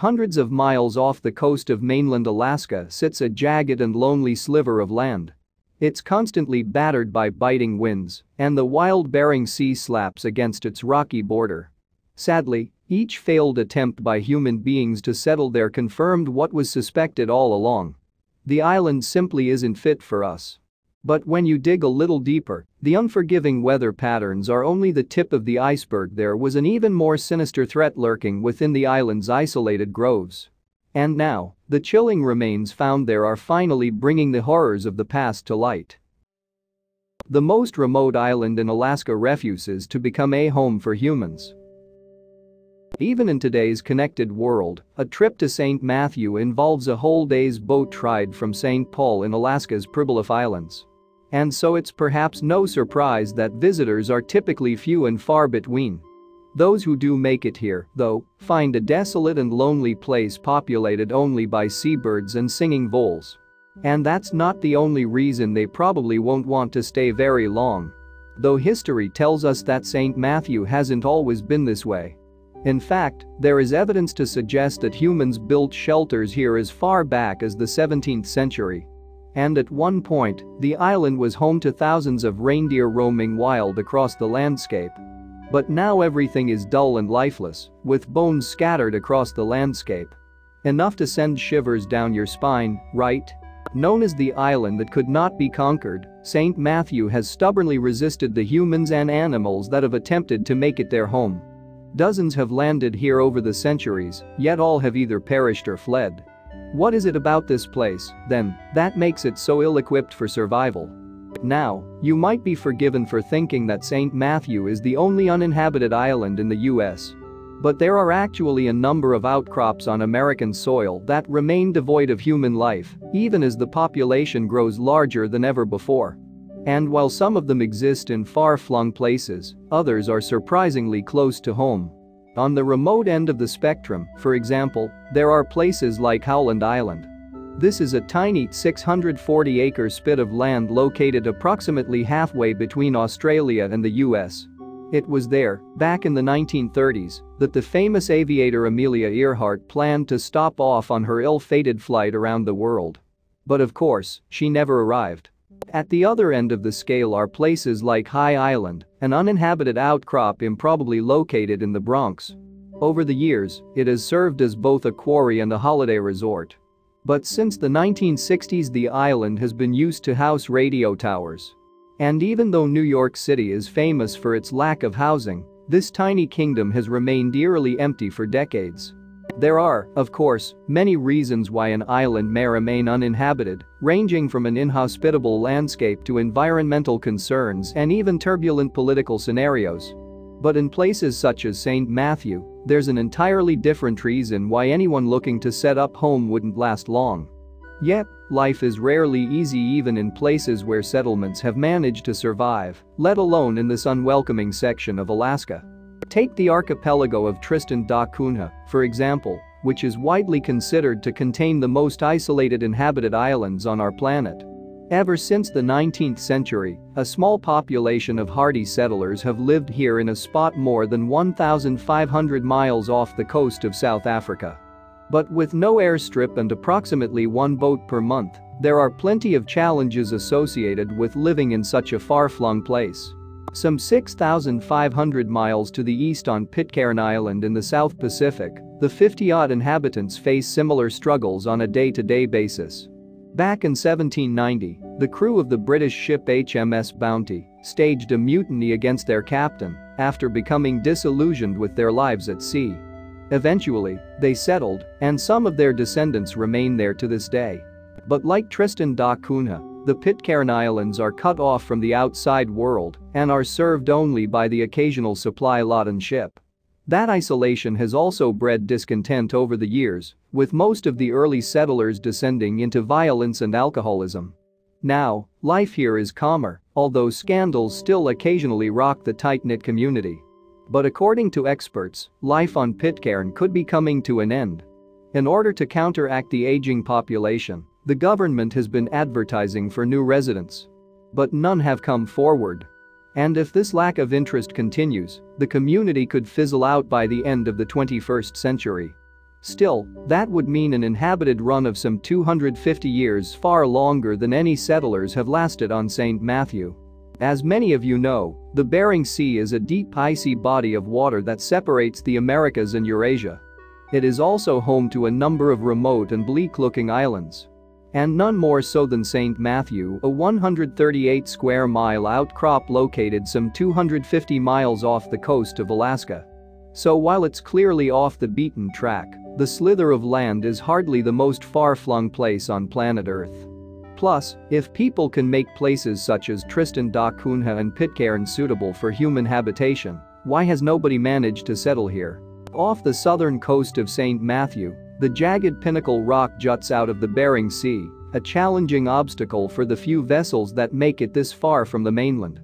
hundreds of miles off the coast of mainland Alaska sits a jagged and lonely sliver of land. It's constantly battered by biting winds, and the wild Bering Sea slaps against its rocky border. Sadly, each failed attempt by human beings to settle there confirmed what was suspected all along. The island simply isn't fit for us. But when you dig a little deeper, the unforgiving weather patterns are only the tip of the iceberg. There was an even more sinister threat lurking within the island's isolated groves. And now, the chilling remains found there are finally bringing the horrors of the past to light. The most remote island in Alaska refuses to become a home for humans. Even in today's connected world, a trip to St. Matthew involves a whole day's boat ride from St. Paul in Alaska's Pribilof Islands. And so it's perhaps no surprise that visitors are typically few and far between. Those who do make it here, though, find a desolate and lonely place populated only by seabirds and singing voles. And that's not the only reason they probably won't want to stay very long. Though history tells us that St. Matthew hasn't always been this way. In fact, there is evidence to suggest that humans built shelters here as far back as the 17th century. And at one point, the island was home to thousands of reindeer roaming wild across the landscape. But now everything is dull and lifeless, with bones scattered across the landscape. Enough to send shivers down your spine, right? Known as the island that could not be conquered, St. Matthew has stubbornly resisted the humans and animals that have attempted to make it their home. Dozens have landed here over the centuries, yet all have either perished or fled. What is it about this place, then, that makes it so ill-equipped for survival? Now, you might be forgiven for thinking that St. Matthew is the only uninhabited island in the US. But there are actually a number of outcrops on American soil that remain devoid of human life, even as the population grows larger than ever before. And while some of them exist in far-flung places, others are surprisingly close to home. On the remote end of the spectrum, for example, there are places like Howland Island. This is a tiny 640-acre spit of land located approximately halfway between Australia and the US. It was there, back in the 1930s, that the famous aviator Amelia Earhart planned to stop off on her ill-fated flight around the world. But of course, she never arrived. At the other end of the scale are places like High Island, an uninhabited outcrop improbably located in the Bronx. Over the years, it has served as both a quarry and a holiday resort. But since the 1960s, the island has been used to house radio towers. And even though New York City is famous for its lack of housing, this tiny kingdom has remained eerily empty for decades. There are, of course, many reasons why an island may remain uninhabited, ranging from an inhospitable landscape to environmental concerns and even turbulent political scenarios. But in places such as St. Matthew, there's an entirely different reason why anyone looking to set up home wouldn't last long. Yet, life is rarely easy even in places where settlements have managed to survive, let alone in this unwelcoming section of Alaska. Take the archipelago of Tristan da Cunha, for example, which is widely considered to contain the most isolated inhabited islands on our planet. Ever since the 19th century, a small population of hardy settlers have lived here in a spot more than 1,500 miles off the coast of South Africa. But with no airstrip and approximately one boat per month, there are plenty of challenges associated with living in such a far-flung place. Some 6,500 miles to the east on Pitcairn Island in the South Pacific, the 50-odd inhabitants face similar struggles on a day-to-day basis. Back in 1790, the crew of the British ship HMS Bounty staged a mutiny against their captain after becoming disillusioned with their lives at sea. Eventually, they settled, and some of their descendants remain there to this day. But like Tristan da Cunha, the Pitcairn Islands are cut off from the outside world and are served only by the occasional supply-laden ship. That isolation has also bred discontent over the years, with most of the early settlers descending into violence and alcoholism. Now, life here is calmer, although scandals still occasionally rock the tight-knit community. But according to experts, life on Pitcairn could be coming to an end. In order to counteract the aging population, the government has been advertising for new residents. But none have come forward. And if this lack of interest continues, the community could fizzle out by the end of the 21st century. Still, that would mean an inhabited run of some 250 years, far longer than any settlers have lasted on St. Matthew. As many of you know, the Bering Sea is a deep icy body of water that separates the Americas and Eurasia. It is also home to a number of remote and bleak-looking islands. And none more so than St. Matthew, a 138 square mile outcrop located some 250 miles off the coast of Alaska. So while it's clearly off the beaten track, the slither of land is hardly the most far-flung place on planet Earth. Plus, if people can make places such as Tristan da Cunha and Pitcairn suitable for human habitation, why has nobody managed to settle here? Off the southern coast of St. Matthew, the jagged pinnacle rock juts out of the Bering Sea, a challenging obstacle for the few vessels that make it this far from the mainland.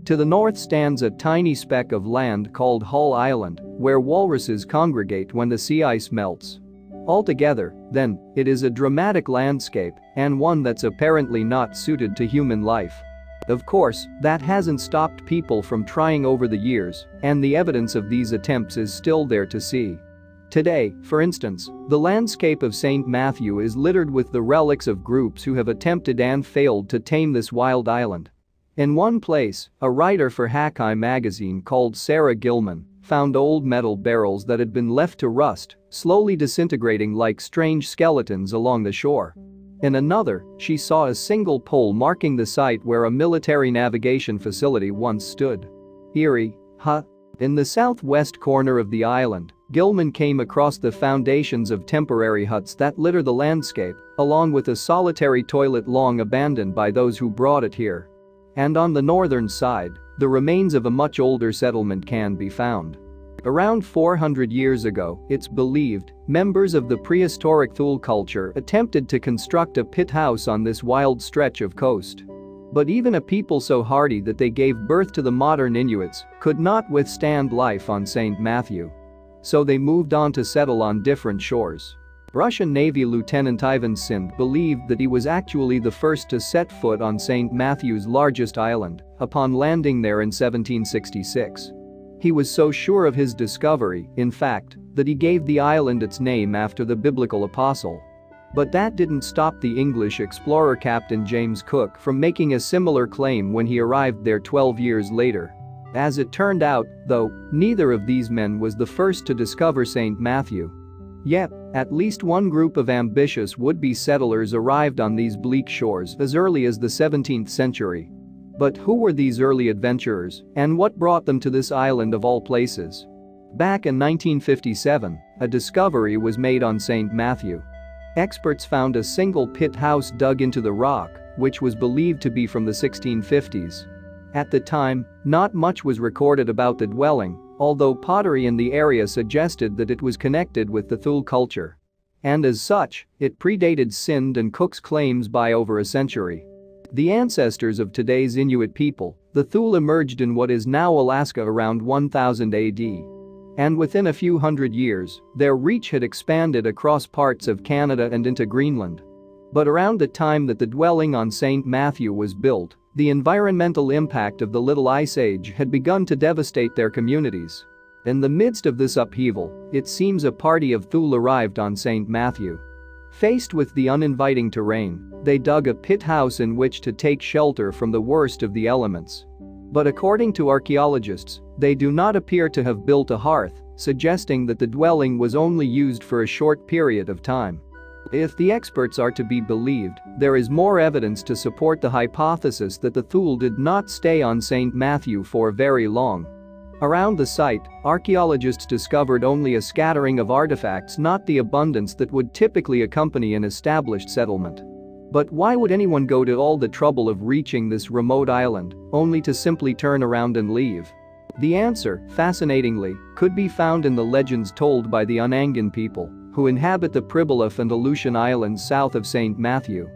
To the north stands a tiny speck of land called Hull Island, where walruses congregate when the sea ice melts. Altogether, then, it is a dramatic landscape, and one that's apparently not suited to human life. Of course, that hasn't stopped people from trying over the years, and the evidence of these attempts is still there to see. Today, for instance, the landscape of St. Matthew is littered with the relics of groups who have attempted and failed to tame this wild island. In one place, a writer for Hakai magazine called Sarah Gilman found old metal barrels that had been left to rust, slowly disintegrating like strange skeletons along the shore. In another, she saw a single pole marking the site where a military navigation facility once stood. Eerie, huh? In the southwest corner of the island, Gilman came across the foundations of temporary huts that litter the landscape, along with a solitary toilet long abandoned by those who brought it here. And on the northern side, the remains of a much older settlement can be found. Around 400 years ago, it's believed, members of the prehistoric Thule culture attempted to construct a pit house on this wild stretch of coast. But even a people so hardy that they gave birth to the modern Inuits could not withstand life on St. Matthew. So they moved on to settle on different shores. Russian Navy Lieutenant Ivan Sind believed that he was actually the first to set foot on St. Matthew's largest island upon landing there in 1766. He was so sure of his discovery, in fact, that he gave the island its name after the biblical apostle. But that didn't stop the English explorer Captain James Cook from making a similar claim when he arrived there 12 years later. As it turned out, though, neither of these men was the first to discover St. Matthew. Yet, at least one group of ambitious would-be settlers arrived on these bleak shores as early as the 17th century. But who were these early adventurers, and what brought them to this island of all places? Back in 1957, a discovery was made on St. Matthew. Experts found a single pit house dug into the rock, which was believed to be from the 1650s. At the time, not much was recorded about the dwelling, although pottery in the area suggested that it was connected with the Thule culture. And as such, it predated Sind and Cook's claims by over a century. The ancestors of today's Inuit people, the Thule, emerged in what is now Alaska around 1000 AD. And within a few hundred years, their reach had expanded across parts of Canada and into Greenland. But around the time that the dwelling on St. Matthew was built, the environmental impact of the Little Ice Age had begun to devastate their communities. In the midst of this upheaval, it seems a party of Thule arrived on St. Matthew. Faced with the uninviting terrain, they dug a pit house in which to take shelter from the worst of the elements. But according to archaeologists, they do not appear to have built a hearth, suggesting that the dwelling was only used for a short period of time. If the experts are to be believed, there is more evidence to support the hypothesis that the Thule did not stay on St. Matthew for very long. Around the site, archaeologists discovered only a scattering of artifacts, not the abundance that would typically accompany an established settlement. But why would anyone go to all the trouble of reaching this remote island, only to simply turn around and leave? The answer, fascinatingly, could be found in the legends told by the Unangan people, who inhabit the Pribilof and Aleutian Islands south of St. Matthew.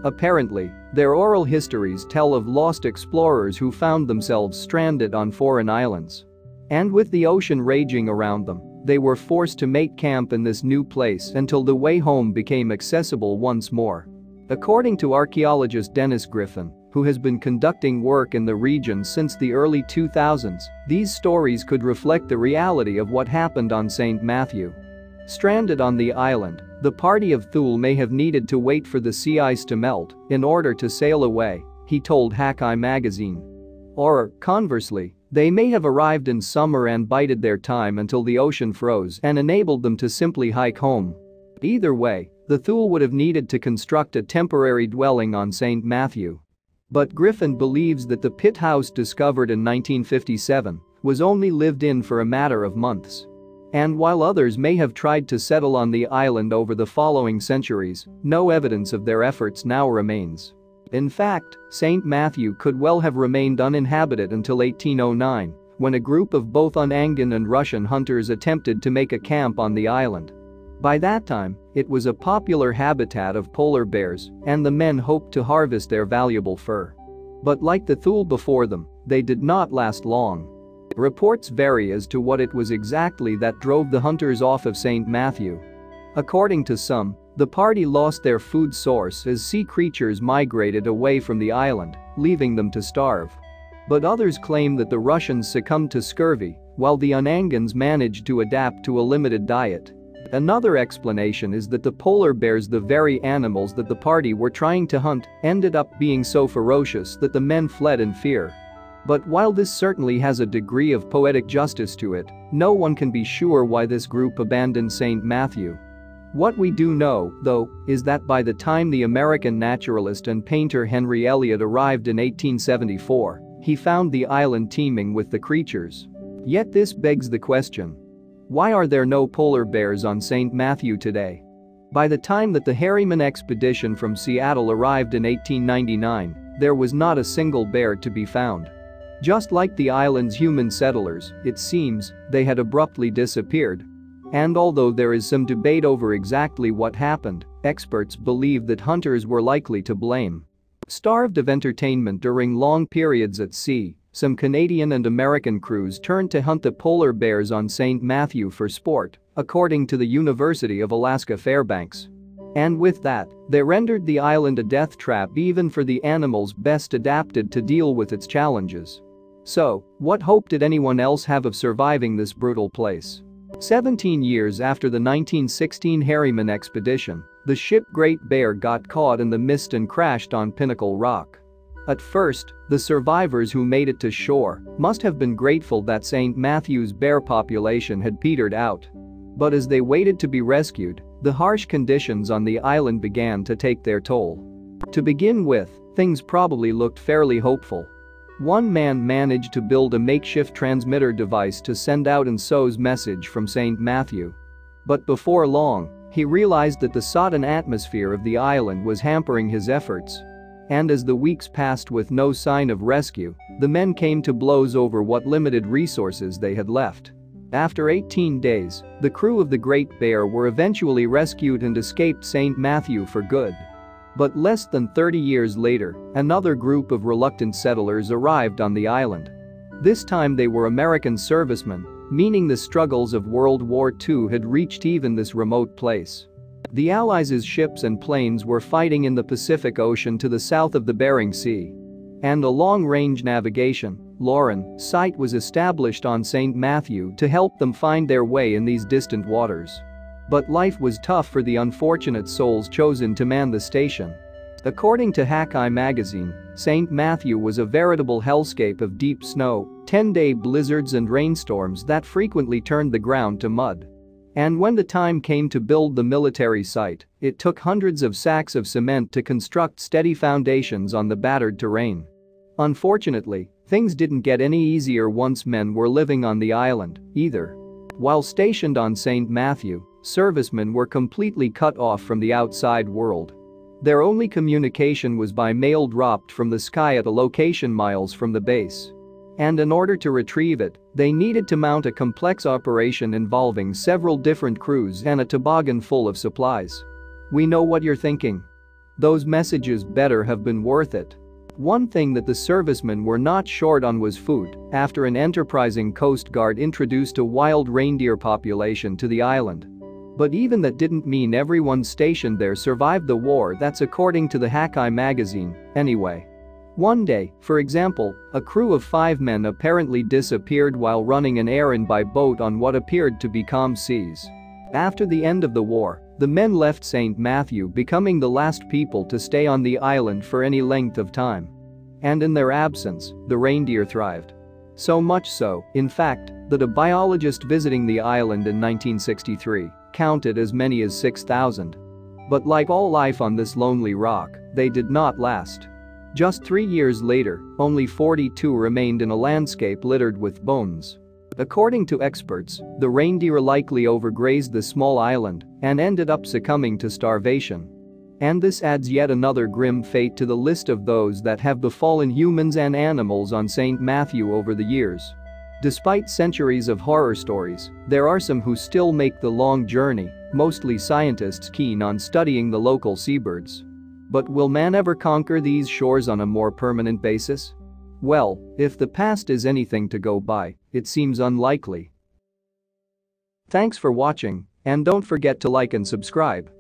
Apparently, their oral histories tell of lost explorers who found themselves stranded on foreign islands. And with the ocean raging around them, they were forced to make camp in this new place until the way home became accessible once more. According to archaeologist Dennis Griffin, who has been conducting work in the region since the early 2000s, these stories could reflect the reality of what happened on St. Matthew. Stranded on the island, the party of Thule may have needed to wait for the sea ice to melt in order to sail away, he told Hakai magazine. Or, conversely, they may have arrived in summer and bided their time until the ocean froze and enabled them to simply hike home. Either way, the Thule would have needed to construct a temporary dwelling on St. Matthew. But Griffin believes that the pit house discovered in 1957 was only lived in for a matter of months. And while others may have tried to settle on the island over the following centuries, no evidence of their efforts now remains. In fact, St. Matthew could well have remained uninhabited until 1809, when a group of both Unangan and Russian hunters attempted to make a camp on the island. By that time, it was a popular habitat of polar bears, and the men hoped to harvest their valuable fur. But like the Thule before them, they did not last long. Reports vary as to what it was exactly that drove the hunters off of St. Matthew. According to some, the party lost their food source as sea creatures migrated away from the island, leaving them to starve. But others claim that the Russians succumbed to scurvy, while the Unangans managed to adapt to a limited diet. Another explanation is that the polar bears, the very animals that the party were trying to hunt, ended up being so ferocious that the men fled in fear. But while this certainly has a degree of poetic justice to it, no one can be sure why this group abandoned St. Matthew. What we do know, though, is that by the time the American naturalist and painter Henry Elliott arrived in 1874, he found the island teeming with the creatures. Yet this begs the question: why are there no polar bears on St. Matthew today? By the time that the Harriman expedition from Seattle arrived in 1899, there was not a single bear to be found. Just like the island's human settlers, it seems, they had abruptly disappeared. And although there is some debate over exactly what happened, experts believe that hunters were likely to blame. Starved of entertainment during long periods at sea, some Canadian and American crews turned to hunt the polar bears on St. Matthew for sport, according to the University of Alaska Fairbanks. And with that, they rendered the island a death trap even for the animals best adapted to deal with its challenges. So, what hope did anyone else have of surviving this brutal place? 17 years after the 1916 Harriman expedition, the ship Great Bear got caught in the mist and crashed on Pinnacle Rock. At first, the survivors who made it to shore must have been grateful that St. Matthew's bear population had petered out. But as they waited to be rescued, the harsh conditions on the island began to take their toll. To begin with, things probably looked fairly hopeful. One man managed to build a makeshift transmitter device to send out an SOS message from St. Matthew. But before long, he realized that the sodden atmosphere of the island was hampering his efforts. And as the weeks passed with no sign of rescue, the men came to blows over what limited resources they had left. After 18 days, the crew of the Great Bear were eventually rescued and escaped St. Matthew for good. But less than 30 years later, another group of reluctant settlers arrived on the island. This time they were American servicemen, meaning the struggles of World War II had reached even this remote place. The Allies' ships and planes were fighting in the Pacific Ocean to the south of the Bering Sea. And a long-range navigation (LORAN) site was established on St. Matthew to help them find their way in these distant waters. But life was tough for the unfortunate souls chosen to man the station. According to Hakai magazine, St. Matthew was a veritable hellscape of deep snow, 10-day blizzards and rainstorms that frequently turned the ground to mud. And when the time came to build the military site, it took hundreds of sacks of cement to construct steady foundations on the battered terrain. Unfortunately, things didn't get any easier once men were living on the island, either. While stationed on St. Matthew, servicemen were completely cut off from the outside world. Their only communication was by mail dropped from the sky at a location miles from the base. And in order to retrieve it, they needed to mount a complex operation involving several different crews and a toboggan full of supplies. We know what you're thinking. Those messages better have been worth it. One thing that the servicemen were not short on was food, after an enterprising Coast Guard introduced a wild reindeer population to the island. But even that didn't mean everyone stationed there survived the war. That's according to the Hakai magazine, anyway. One day, for example, a crew of 5 men apparently disappeared while running an errand by boat on what appeared to be calm seas. After the end of the war, the men left St. Matthew, becoming the last people to stay on the island for any length of time. And in their absence, the reindeer thrived. So much so, in fact, that a biologist visiting the island in 1963 counted as many as 6,000. But like all life on this lonely rock, they did not last. Just 3 years later, only 42 remained in a landscape littered with bones. According to experts, the reindeer likely overgrazed the small island and ended up succumbing to starvation. And this adds yet another grim fate to the list of those that have befallen humans and animals on St. Matthew over the years. Despite centuries of horror stories, there are some who still make the long journey, mostly scientists keen on studying the local seabirds. But will man ever conquer these shores on a more permanent basis? Well, if the past is anything to go by, it seems unlikely. Thanks for watching, and don't forget to like and subscribe.